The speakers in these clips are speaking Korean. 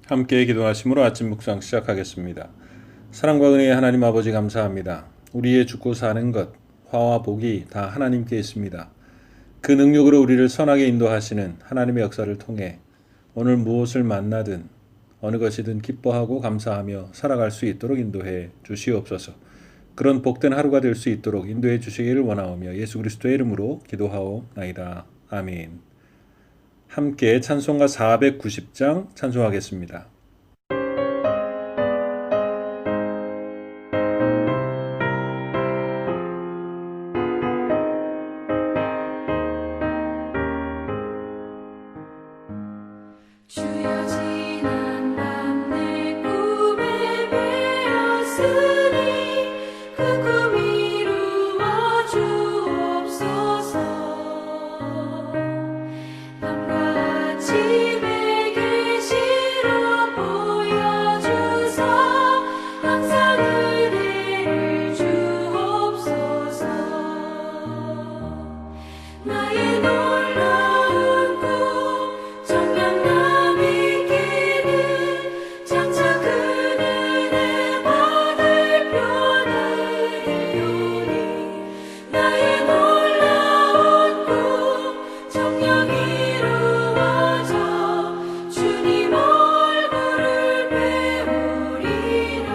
함께 기도하심으로 아침 묵상 시작하겠습니다. 사랑과 은혜의 하나님 아버지 감사합니다. 우리의 죽고 사는 것, 화와 복이 다 하나님께 있습니다. 그 능력으로 우리를 선하게 인도하시는 하나님의 역사를 통해 오늘 무엇을 만나든 어느 것이든 기뻐하고 감사하며 살아갈 수 있도록 인도해 주시옵소서. 그런 복된 하루가 될 수 있도록 인도해 주시기를 원하오며 예수 그리스도의 이름으로 기도하옵나이다. 아멘. 함께 찬송가 490장 찬송하겠습니다. 주여 지난 밤 내 꿈에 베었으니 그 꿈 이루어 주옵소서. 밤과 아침에 계시로 보여주사 항상 은혜를 주옵소서. 나의 놀라운 꿈 정녕 남이 끼는 장차 그 은혜 받을 표는 일요니 나의 놀라운 꿈 정녕 이루어져 주님 얼굴을 배우리라.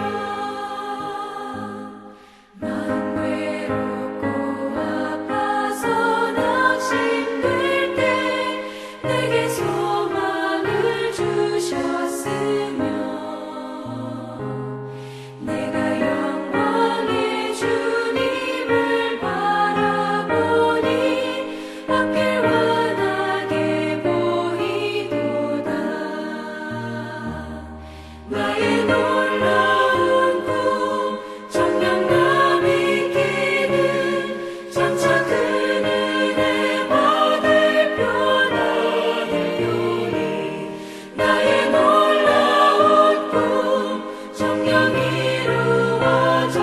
마음 외롭고 아파서 낙심될 때 내게 소망을 주셨으며 내가 영광의 주님을 바라보니 앞길 환하게 보이도다. 나의 놀라운 꿈 정녕 남이 끼는 장차 그 은혜 받을 표는 일요니 나의 놀라운 꿈 정녕 이루어져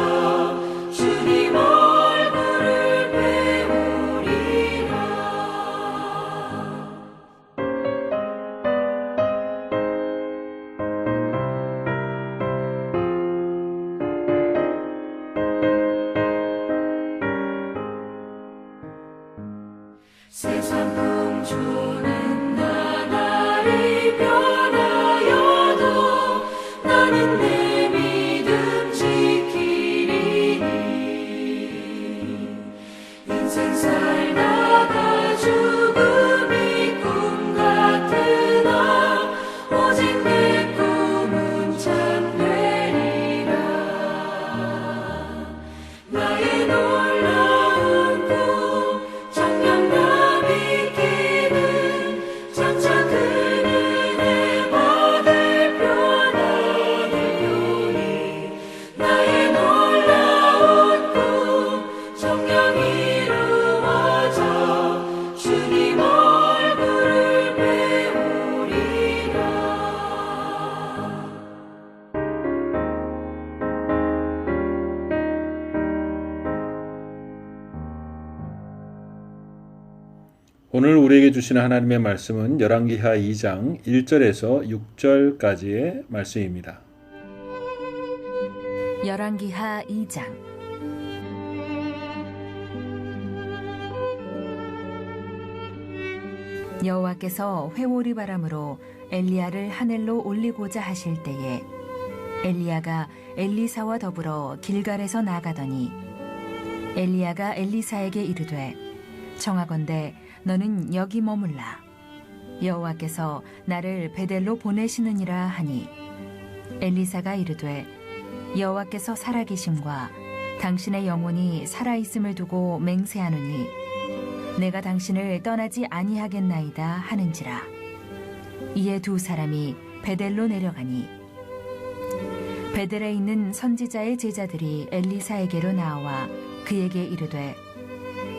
주님 얼굴을 배우리라. 세상 풍조는 나날이 변하여도 나는 내 믿음 지키리니. 인생 살다가 죽음이 꿈 같으나 오직 내 꿈은 참되리라. 나의 놀라운 꿈 정녕 남이 끼는 장차 그 은혜 받을 표는 일요니 나의 놀라운 꿈 정녕 이루어져 주님 얼굴을 배우리라. 오늘 우리에게 주시는 하나님의 말씀은 열왕기하 2장 1절에서 6절까지의 말씀입니다. 열왕기하 2장. 여호와께서 회오리 바람으로 엘리야를 하늘로 올리고자 하실 때에 엘리야가 엘리사와 더불어 길갈에서 나가더니 엘리야가 엘리사에게 이르되 청하건대 너는 여기 머물라. 여호와께서 나를 베델로 보내시느니라 하니 엘리사가 이르되 여호와께서 살아계심과 당신의 영혼이 살아있음을 두고 맹세하노니 내가 당신을 떠나지 아니하겠나이다 하는지라. 이에 두 사람이 베델로 내려가니 베델에 있는 선지자의 제자들이 엘리사에게로 나와 그에게 이르되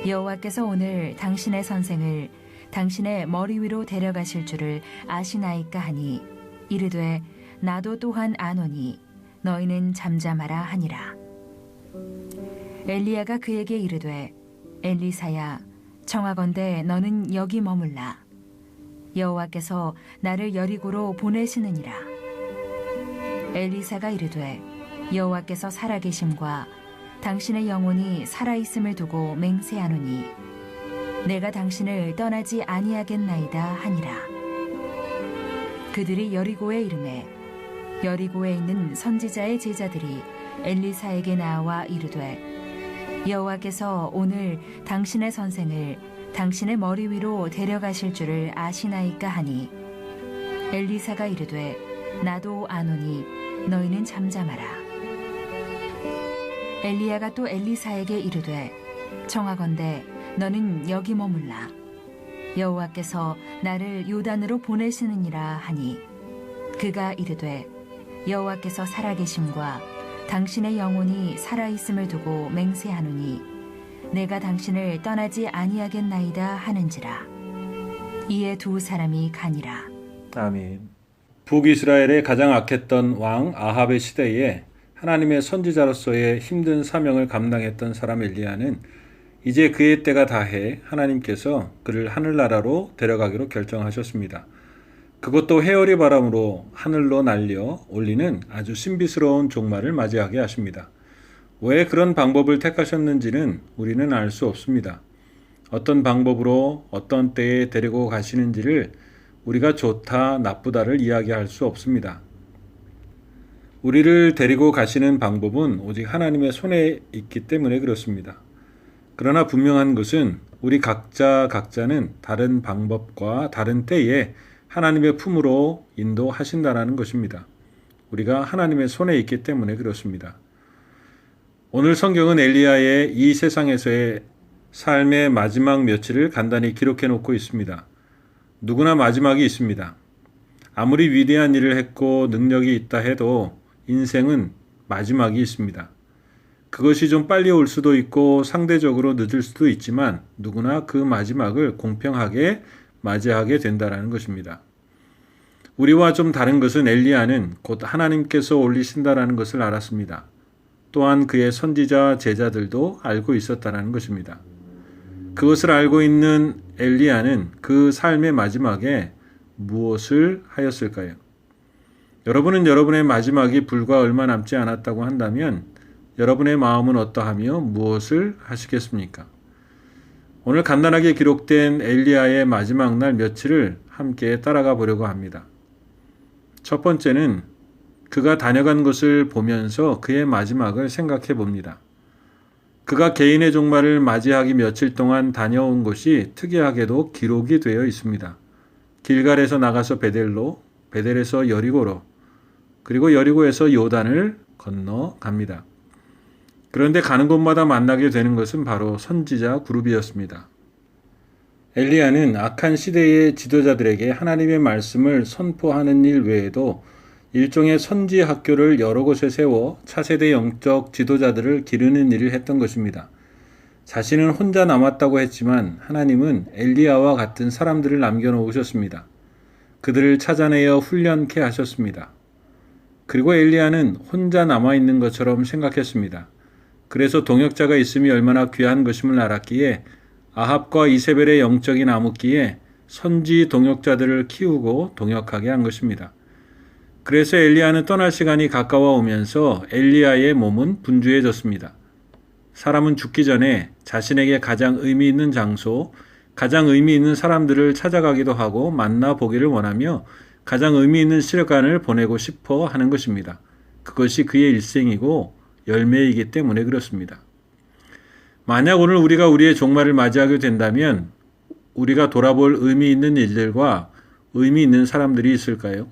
여호와께서 오늘 당신의 선생을 당신의 머리 위로 데려가실 줄을 아시나이까 하니 이르되 나도 또한 아노니 너희는 잠잠하라 하니라. 엘리야가 그에게 이르되 엘리사야 청하건대 너는 여기 머물라. 여호와께서 나를 여리고로 보내시느니라. 엘리사가 이르되 여호와께서 살아계심과 당신의 영혼이 살아있음을 두고 맹세하노니 내가 당신을 떠나지 아니하겠나이다 하니라. 그들이 여리고에 이르매 여리고에 있는 선지자의 제자들이 엘리사에게 나와 이르되 여호와께서 오늘 당신의 선생을 당신의 머리 위로 데려가실 줄을 아시나이까 하니 엘리사가 이르되 나도 아노니 너희는 잠잠하라. 엘리야가 또 엘리사에게 이르되 청하건대 너는 여기 머물라. 여호와께서 나를 요단으로 보내시느니라 하니 그가 이르되 여호와께서 살아계심과 당신의 영혼이 살아있음을 두고 맹세하노니 내가 당신을 떠나지 아니하겠나이다 하는지라. 이에 두 사람이 가니라. 아멘. 북이스라엘의 가장 악했던 왕 아합의 시대에 하나님의 선지자로서의 힘든 사명을 감당했던 사람 엘리야는 이제 그의 때가 다해 하나님께서 그를 하늘나라로 데려가기로 결정하셨습니다. 그것도 해오리 바람으로 하늘로 날려 올리는 아주 신비스러운 종말을 맞이하게 하십니다. 왜 그런 방법을 택하셨는지는 우리는 알 수 없습니다. 어떤 방법으로 어떤 때에 데리고 가시는지를 우리가 좋다 나쁘다를 이야기할 수 없습니다. 우리를 데리고 가시는 방법은 오직 하나님의 손에 있기 때문에 그렇습니다. 그러나 분명한 것은 우리 각자는 다른 방법과 다른 때에 하나님의 품으로 인도하신다는 것입니다. 우리가 하나님의 손에 있기 때문에 그렇습니다. 오늘 성경은 엘리야의 이 세상에서의 삶의 마지막 며칠을 간단히 기록해 놓고 있습니다. 누구나 마지막이 있습니다. 아무리 위대한 일을 했고 능력이 있다 해도 인생은 마지막이 있습니다. 그것이 좀 빨리 올 수도 있고 상대적으로 늦을 수도 있지만 누구나 그 마지막을 공평하게 맞이하게 된다는 것입니다. 우리와 좀 다른 것은 엘리야는 곧 하나님께서 올리신다라는 것을 알았습니다. 또한 그의 선지자 제자들도 알고 있었다는 것입니다. 그것을 알고 있는 엘리야는 그 삶의 마지막에 무엇을 하였을까요? 여러분은 여러분의 마지막이 불과 얼마 남지 않았다고 한다면 여러분의 마음은 어떠하며 무엇을 하시겠습니까? 오늘 간단하게 기록된 엘리야의 마지막 날 며칠을 함께 따라가 보려고 합니다. 첫 번째는 그가 다녀간 것을 보면서 그의 마지막을 생각해 봅니다. 그가 개인의 종말을 맞이하기 며칠 동안 다녀온 것이 특이하게도 기록이 되어 있습니다. 길갈에서 나가서 베델로, 베델에서 여리고로, 그리고 여리고에서 요단을 건너갑니다. 그런데 가는 곳마다 만나게 되는 것은 바로 선지자 그룹이었습니다. 엘리야는 악한 시대의 지도자들에게 하나님의 말씀을 선포하는 일 외에도 일종의 선지 학교를 여러 곳에 세워 차세대 영적 지도자들을 기르는 일을 했던 것입니다. 자신은 혼자 남았다고 했지만 하나님은 엘리야와 같은 사람들을 남겨놓으셨습니다. 그들을 찾아내어 훈련케 하셨습니다. 그리고 엘리야는 혼자 남아있는 것처럼 생각했습니다. 그래서 동역자가 있음이 얼마나 귀한 것임을 알았기에 아합과 이세벨의 영적인 암흑기에 선지 동역자들을 키우고 동역하게 한 것입니다. 그래서 엘리야는 떠날 시간이 가까워 오면서 엘리야의 몸은 분주해졌습니다. 사람은 죽기 전에 자신에게 가장 의미 있는 장소, 가장 의미 있는 사람들을 찾아가기도 하고 만나보기를 원하며 가장 의미 있는 시간을 보내고 싶어 하는 것입니다. 그것이 그의 일생이고 열매이기 때문에 그렇습니다. 만약 오늘 우리가 우리의 종말을 맞이하게 된다면 우리가 돌아볼 의미 있는 일들과 의미 있는 사람들이 있을까요?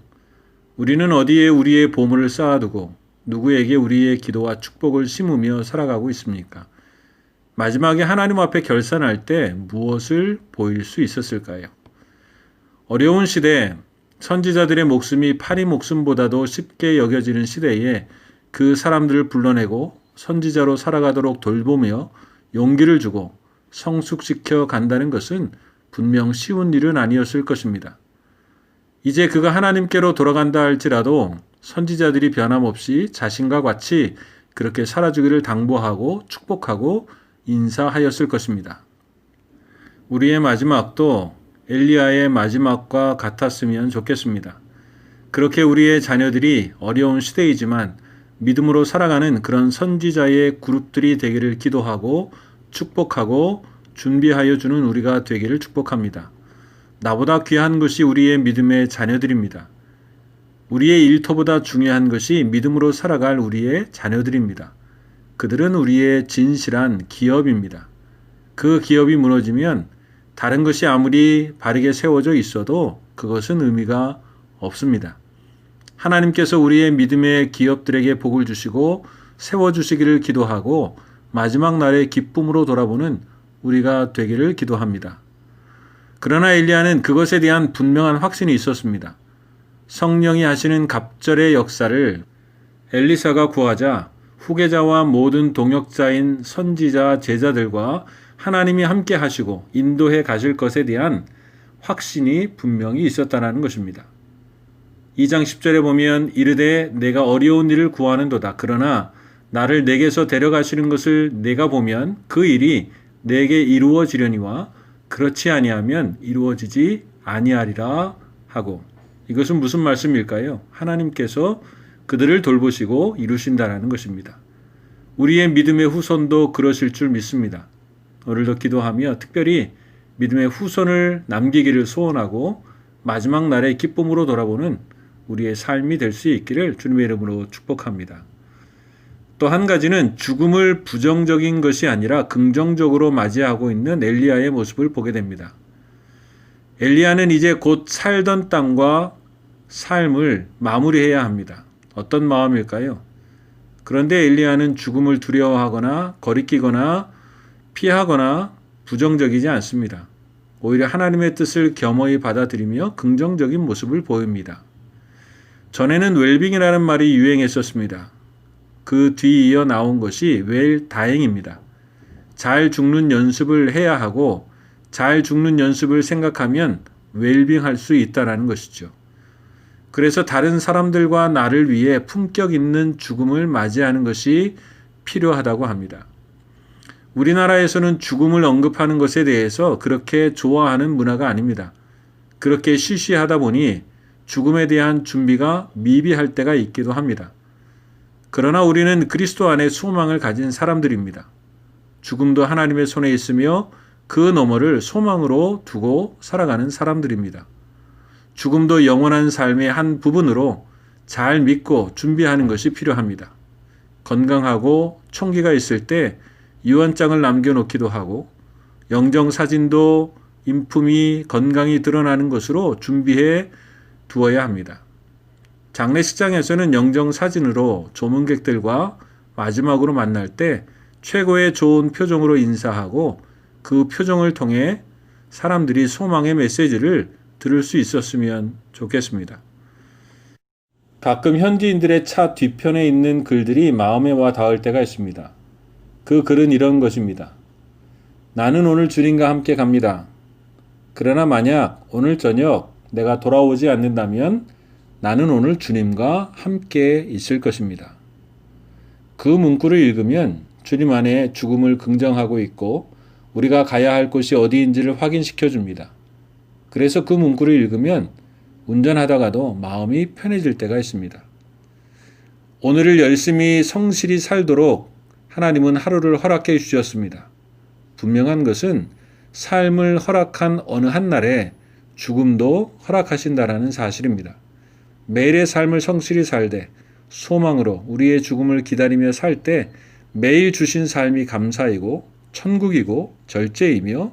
우리는 어디에 우리의 보물을 쌓아두고 누구에게 우리의 기도와 축복을 심으며 살아가고 있습니까? 마지막에 하나님 앞에 결산할 때 무엇을 보일 수 있었을까요? 어려운 시대, 선지자들의 목숨이 파리 목숨보다도 쉽게 여겨지는 시대에 그 사람들을 불러내고 선지자로 살아가도록 돌보며 용기를 주고 성숙시켜 간다는 것은 분명 쉬운 일은 아니었을 것입니다. 이제 그가 하나님께로 돌아간다 할지라도 선지자들이 변함없이 자신과 같이 그렇게 살아주기를 당부하고 축복하고 인사하였을 것입니다. 우리의 마지막도 엘리야의 마지막과 같았으면 좋겠습니다. 그렇게 우리의 자녀들이 어려운 시대이지만 믿음으로 살아가는 그런 선지자의 그룹들이 되기를 기도하고 축복하고 준비하여 주는 우리가 되기를 축복합니다. 나보다 귀한 것이 우리의 믿음의 자녀들입니다. 우리의 일터보다 중요한 것이 믿음으로 살아갈 우리의 자녀들입니다. 그들은 우리의 진실한 기업입니다. 그 기업이 무너지면 다른 것이 아무리 바르게 세워져 있어도 그것은 의미가 없습니다. 하나님께서 우리의 믿음의 기업들에게 복을 주시고 세워주시기를 기도하고 마지막 날의 기쁨으로 돌아보는 우리가 되기를 기도합니다. 그러나 엘리야는 그것에 대한 분명한 확신이 있었습니다. 성령이 하시는 갑절의 역사를 엘리사가 구하자 후계자와 모든 동역자인 선지자 제자들과 하나님이 함께 하시고 인도해 가실 것에 대한 확신이 분명히 있었다는 것입니다. 2장 10절에 보면 이르되 내가 어려운 일을 구하는도다. 그러나 나를 내게서 데려가시는 것을 내가 보면 그 일이 내게 이루어지려니와 그렇지 아니하면 이루어지지 아니하리라 하고, 이것은 무슨 말씀일까요? 하나님께서 그들을 돌보시고 이루신다라는 것입니다. 우리의 믿음의 후손도 그러실 줄 믿습니다. 오늘도 기도하며 특별히 믿음의 후손을 남기기를 소원하고 마지막 날의 기쁨으로 돌아보는 우리의 삶이 될 수 있기를 주님의 이름으로 축복합니다. 또 한 가지는 죽음을 부정적인 것이 아니라 긍정적으로 맞이하고 있는 엘리야의 모습을 보게 됩니다. 엘리야는 이제 곧 살던 땅과 삶을 마무리해야 합니다. 어떤 마음일까요? 그런데 엘리야는 죽음을 두려워하거나 거리끼거나 피하거나 부정적이지 않습니다. 오히려 하나님의 뜻을 겸허히 받아들이며 긍정적인 모습을 보입니다. 전에는 웰빙이라는 말이 유행했었습니다. 그 뒤이어 나온 것이 웰다행입니다. 잘 죽는 연습을 해야 하고 잘 죽는 연습을 생각하면 웰빙할 수 있다는 것이죠. 그래서 다른 사람들과 나를 위해 품격 있는 죽음을 맞이하는 것이 필요하다고 합니다. 우리나라에서는 죽음을 언급하는 것에 대해서 그렇게 좋아하는 문화가 아닙니다. 그렇게 시시하다 보니 죽음에 대한 준비가 미비할 때가 있기도 합니다. 그러나 우리는 그리스도 안에 소망을 가진 사람들입니다. 죽음도 하나님의 손에 있으며 그 너머를 소망으로 두고 살아가는 사람들입니다. 죽음도 영원한 삶의 한 부분으로 잘 믿고 준비하는 것이 필요합니다. 건강하고 총기가 있을 때 유언장을 남겨놓기도 하고 영정사진도 인품이 건강히 드러나는 것으로 준비해 두어야 합니다. 장례식장에서는 영정사진으로 조문객들과 마지막으로 만날 때 최고의 좋은 표정으로 인사하고 그 표정을 통해 사람들이 소망의 메시지를 들을 수 있었으면 좋겠습니다. 가끔 현지인들의 차 뒤편에 있는 글들이 마음에 와 닿을 때가 있습니다. 그 글은 이런 것입니다. 나는 오늘 주님과 함께 갑니다. 그러나 만약 오늘 저녁 내가 돌아오지 않는다면 나는 오늘 주님과 함께 있을 것입니다. 그 문구를 읽으면 주님 안에 죽음을 긍정하고 있고 우리가 가야 할 곳이 어디인지를 확인시켜 줍니다. 그래서 그 문구를 읽으면 운전하다가도 마음이 편해질 때가 있습니다. 오늘을 열심히 성실히 살도록 하나님은 하루를 허락해 주셨습니다. 분명한 것은 삶을 허락한 어느 한 날에 죽음도 허락하신다라는 사실입니다. 매일의 삶을 성실히 살되 소망으로 우리의 죽음을 기다리며 살 때 매일 주신 삶이 감사이고 천국이고 절제이며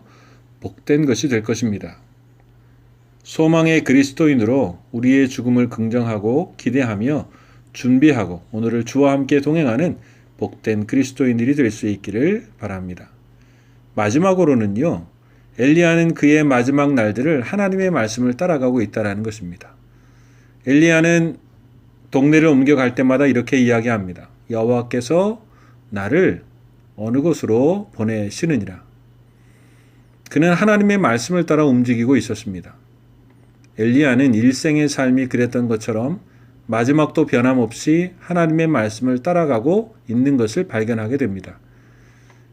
복된 것이 될 것입니다. 소망의 그리스도인으로 우리의 죽음을 긍정하고 기대하며 준비하고 오늘을 주와 함께 동행하는 복된 그리스도인들이 될 수 있기를 바랍니다. 마지막으로는요, 엘리야는 그의 마지막 날들을 하나님의 말씀을 따라가고 있다는 것입니다. 엘리야는 동네를 옮겨갈 때마다 이렇게 이야기합니다. 여호와께서 나를 어느 곳으로 보내시느니라. 그는 하나님의 말씀을 따라 움직이고 있었습니다. 엘리야는 일생의 삶이 그랬던 것처럼 마지막도 변함없이 하나님의 말씀을 따라가고 있는 것을 발견하게 됩니다.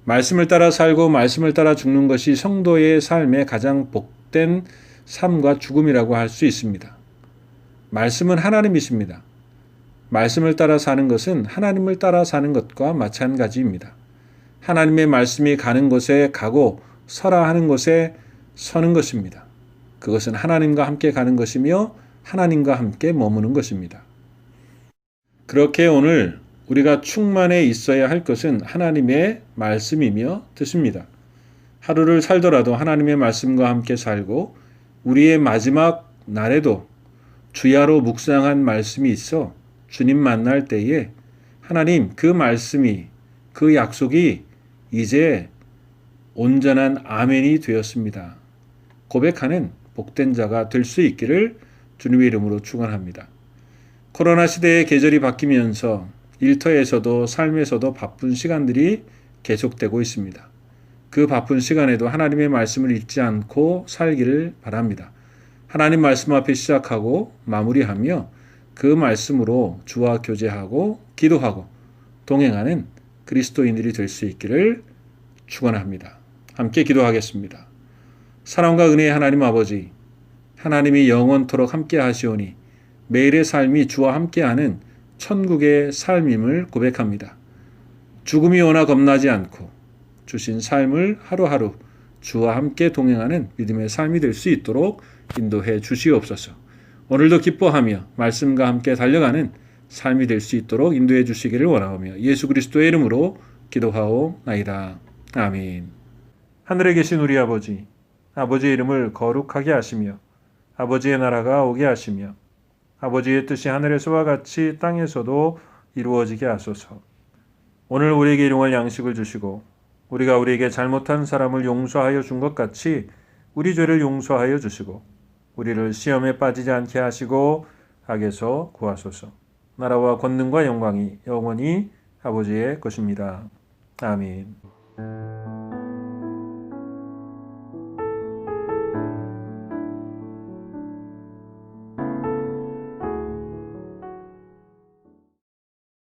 말씀을 따라 살고 말씀을 따라 죽는 것이 성도의 삶의 가장 복된 삶과 죽음이라고 할 수 있습니다. 말씀은 하나님이십니다. 말씀을 따라 사는 것은 하나님을 따라 사는 것과 마찬가지입니다. 하나님의 말씀이 가는 곳에 가고 서라 하는 곳에 서는 것입니다. 그것은 하나님과 함께 가는 것이며 하나님과 함께 머무는 것입니다. 그렇게 오늘 우리가 충만해 있어야 할 것은 하나님의 말씀이며 뜻입니다. 하루를 살더라도 하나님의 말씀과 함께 살고 우리의 마지막 날에도 주야로 묵상한 말씀이 있어 주님 만날 때에 하나님 그 말씀이 그 약속이 이제 온전한 아멘이 되었습니다. 고백하는 복된 자가 될 수 있기를 주님의 이름으로 축원합니다. 코로나 시대의 계절이 바뀌면서 일터에서도 삶에서도 바쁜 시간들이 계속되고 있습니다. 그 바쁜 시간에도 하나님의 말씀을 잊지 않고 살기를 바랍니다. 하나님 말씀 앞에 시작하고 마무리하며 그 말씀으로 주와 교제하고 기도하고 동행하는 그리스도인들이 될 수 있기를 축원합니다. 함께 기도하겠습니다. 사랑과 은혜의 하나님 아버지, 하나님이 영원토록 함께 하시오니 매일의 삶이 주와 함께하는 천국의 삶임을 고백합니다. 죽음이 오나 겁나지 않고 주신 삶을 하루하루 주와 함께 동행하는 믿음의 삶이 될 수 있도록 인도해 주시옵소서. 오늘도 기뻐하며 말씀과 함께 달려가는 삶이 될 수 있도록 인도해 주시기를 원하오며 예수 그리스도의 이름으로 기도하오나이다. 아멘. 하늘에 계신 우리 아버지, 아버지의 이름을 거룩하게 하시며 아버지의 나라가 오게 하시며 아버지의 뜻이 하늘에서와 같이 땅에서도 이루어지게 하소서. 오늘 우리에게 일용할 양식을 주시고 우리가 우리에게 잘못한 사람을 용서하여 준 것 같이 우리 죄를 용서하여 주시고 우리를 시험에 빠지지 않게 하시고 악에서 구하소서. 나라와 권능과 영광이 영원히 아버지의 것입니다. 아멘.